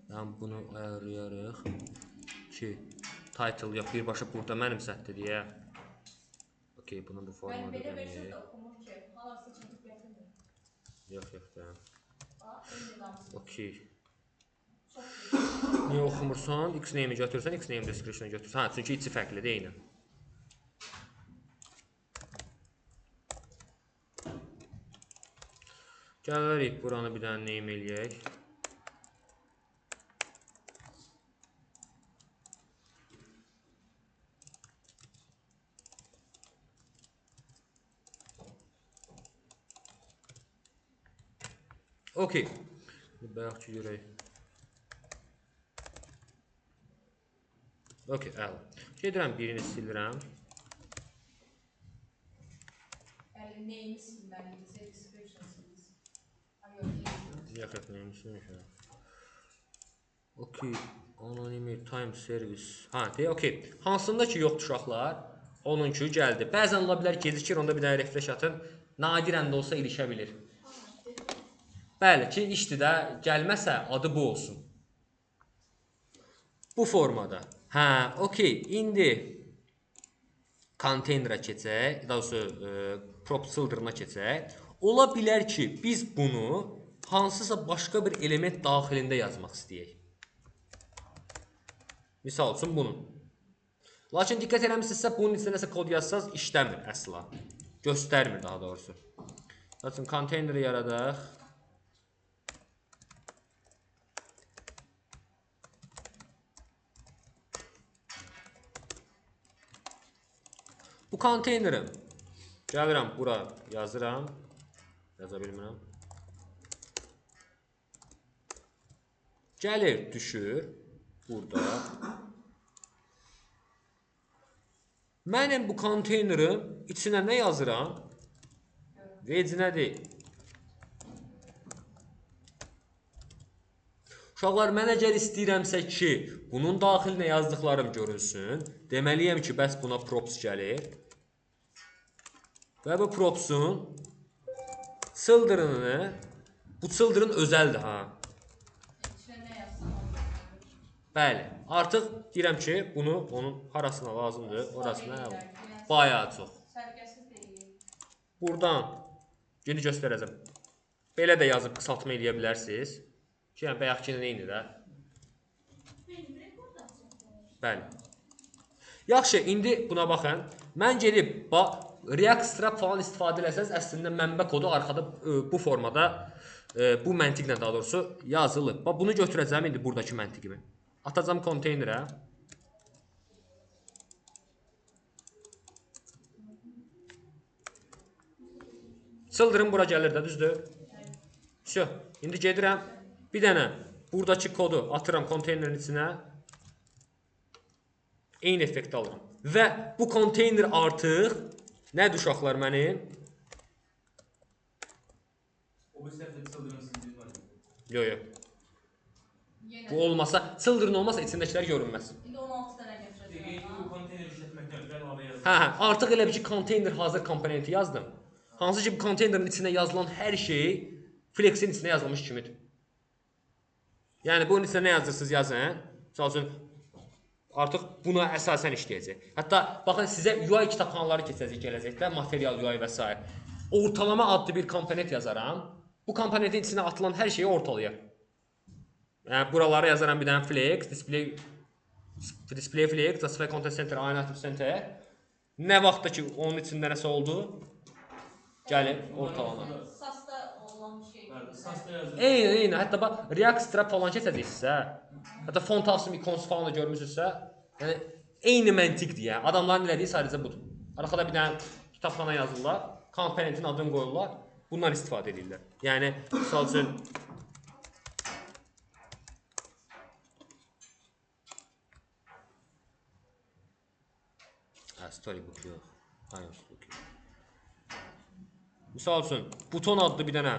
Yəni, bunu ayarlayarıq ki, title yox, birbaşa burada mənim səhvdir deyə. Okey, bunu bu formada Ben belə deməyək. versin də oxumur ki, halarsa çıxıb gətirmir. Yox da. Eyni damsın. Okey. Çox gözəl. Niyə oxumursan? Xname-i götürsən, Xname description-ı götürsən. Hə, çünki içi fərqlidir, eynən. Gəlirik, buranı bir dənə name eləyək. Okey. Bayaq ki, görək. Okey, əla. Gedirəm, birini silirəm. Yəni, neyini silməliyik, description silməliyik. Yox, Yaxət neyini silmişəm. Okey, anonimi time service. Deyək, okey. Hansında ki, yoxdur uşaqlar, onunki gəldi. Bəzən ola bilər gecikir, onda bir dənə refresh atın. Nadirən də olsa ilişə bilir. Bəli ki, işdir də, gəlməsə adı bu olsun. Bu formada. Okey, indi konteynerə keçək, daha doğrusu prop children'a keçək. Ola bilər ki, biz bunu hansısa başqa bir element daxilində yazmaq istəyək. Misal üçün bunun. Lakin diqqət eləmişsinizsə, bunun içində nəsə kod yazsanız işləmir əsla. Göstərmir daha doğrusu. Lakin konteyneri yaradaq. Bu konteynerim. Gəlirəm, bura yazıram. Yaza bilmirəm. Gəlir, düşür. Burada. Mənim bu konteynerin içinə nə yazıram? Vecinə deyil. Uşaqlar, mən əgər istəyirəmsə ki, bunun daxilinə yazdıqlarım görünsün, deməliyəm ki, bəs buna props gəlir. Və bu propsun children'ını, bu children özəldir ha. İçinə nə yazsam onu. Bəli, artıq deyirəm ki, bunu onun harasına lazımdır, orasına bayağı çox. Sərkəsiz deyil. Buradan yeni göstərəcəm. Belə də yazıb qısaltma eləyə bilərsiniz. Ki, yəni bayaqkinin eyni də. Bəli. Yaxşı, indi buna baxın. Mən gedib React strap falan istifadə eləsəz, əslində mənbə kodu arxada bu formada, bu məntiqlə daha doğrusu yazılıb. Bunu götürəcəm indi buradakı məntiqimi. Atacam konteynerə. Children bura gəlir də, düzdür? Всё. İndi gedirəm. Bir dənə buradakı kodu atıram konteynerin içinə. Eyni effekt alıram. Və bu konteyner artıq nədir uşaqlar mənim? O bir səhvdə çıldırırsınız var. Yox. Yenə. Bu olmasa, children olmasa içindəkilər görünməz. İndi 16 dənə gətirəcəm. Dəqiq bu konteyner işlətməkdən ötürü əlavə yazılır. Hə, artıq elə bir ki, konteyner hazır komponenti yazdım. Hansı ki, bu konteynerin içində yazılan hər şey Flex'in içində yazılmış kimidir. Yəni, bunun içində nə yazırsınız yazın. Misal üçün, artıq buna əsasən işləyəcək. Hətta, baxın, sizə UI kitabxanaları keçəcək gələcəkdə, material UI və s. Ortalama adlı bir komponent yazaram. Bu komponentin içinə atılan hər şeyi ortalayır. Yəni, buralara yazaram bir dənə Flex, Display Flex, Justify Content Center, Animative Center. Nə vaxtda ki, onun içində nəsə oldu, gəlib ortalama. Sasda olan şey. Sasda yazılır. Eyni. Hətta bax, React strap falan keçəcəksə, hətta font avsım ikonsu falan da görmüsünüzsə, yəni, eyni məntiqdir, yəni. Adamların elədiyi sadəcə budur. Arxada bir dənə kitabxana yazırlar, komponentin adını qoyurlar, bundan istifadə edirlər. Yəni, misal üçün, storybook yox, iOS-book yox. Misal üçün, buton adlı bir dənə,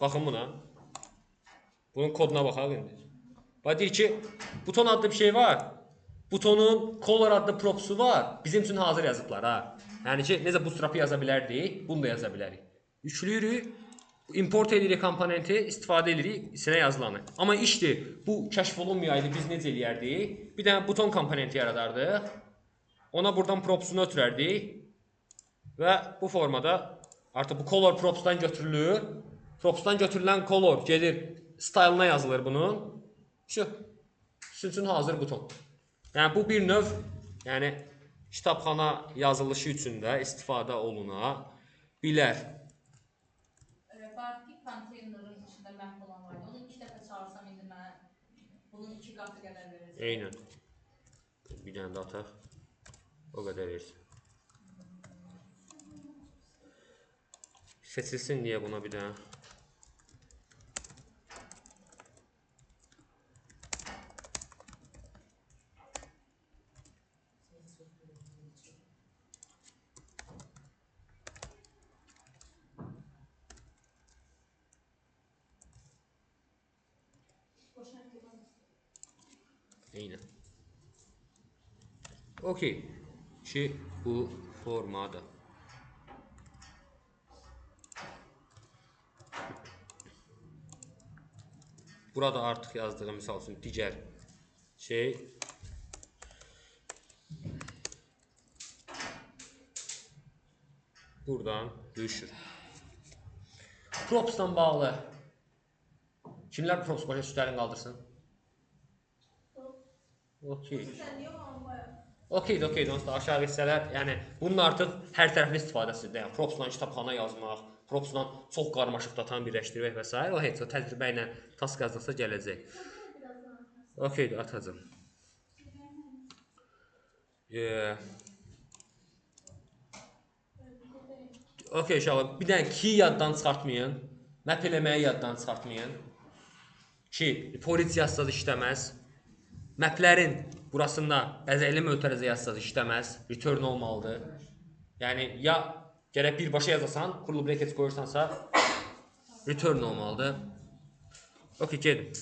baxın buna. Bunun koduna baxaq indi. Bax, deyir ki, buton adlı bir şey var. Butonun color adlı propsu var. Bizim üçün hazır yazıblar, ha. Yəni ki, necə bootstrap'ı yaza bilərdik, bunu da yaza bilərik. Yükləyirik, import edirik komponenti, istifadə edirik, içinə yazılanı. Amma işdir, bu kəşf olunmayaydı, biz necə eləyərdik? Bir dənə buton komponenti yaradardıq. Ona buradan propsunu ötürərdik. Və bu formada artıq bu color propsdan götürülür. Propsdan götürülən color gedir, style'ına yazılır bunun. Sizin üçün hazır buton. Yəni bu bir növ, yəni kitabxana yazılışı üçün də istifadə oluna bilər. Barki konteynerin içində məhv olan var. Onu 2 dəfə çağırsam indi mən bunun 2 qatı qədər verəcəm. Eynən. Bir dənə də ataq. O qədər versin. Seçilsin deyə buna bir dənə. Eynən. Okey. Ki bu formada. Burada artıq yazdığım misal üçün digər şey buradan düşür. Props'dan bağlı kimlər props başa üstlərini qaldırsın? Okey. Okey, onsuz da aşağı hissələr, yəni bunun artıq hər tərəfli istifadəsidir. Yəni propsla kitabxana yazmaq, propsla çox qarmaşıq datan birləşdirmək və s. O heç o təcrübə ilə task yazdıqsa gələcək. Okey, atacağım. Okey, inşallah. Bir dənə key yaddan çıxartmayın. Map eləməyi yaddan çıxartmayın. Ki, poliç yazsaz işləməz. Maplərin burasında əzəli mötərizə yazsaz işləməz. Return olmalıdır. Yəni, ya gərək birbaşa yazasan, kurulu brackets qoyursansa return olmalıdır. Okey, gedin.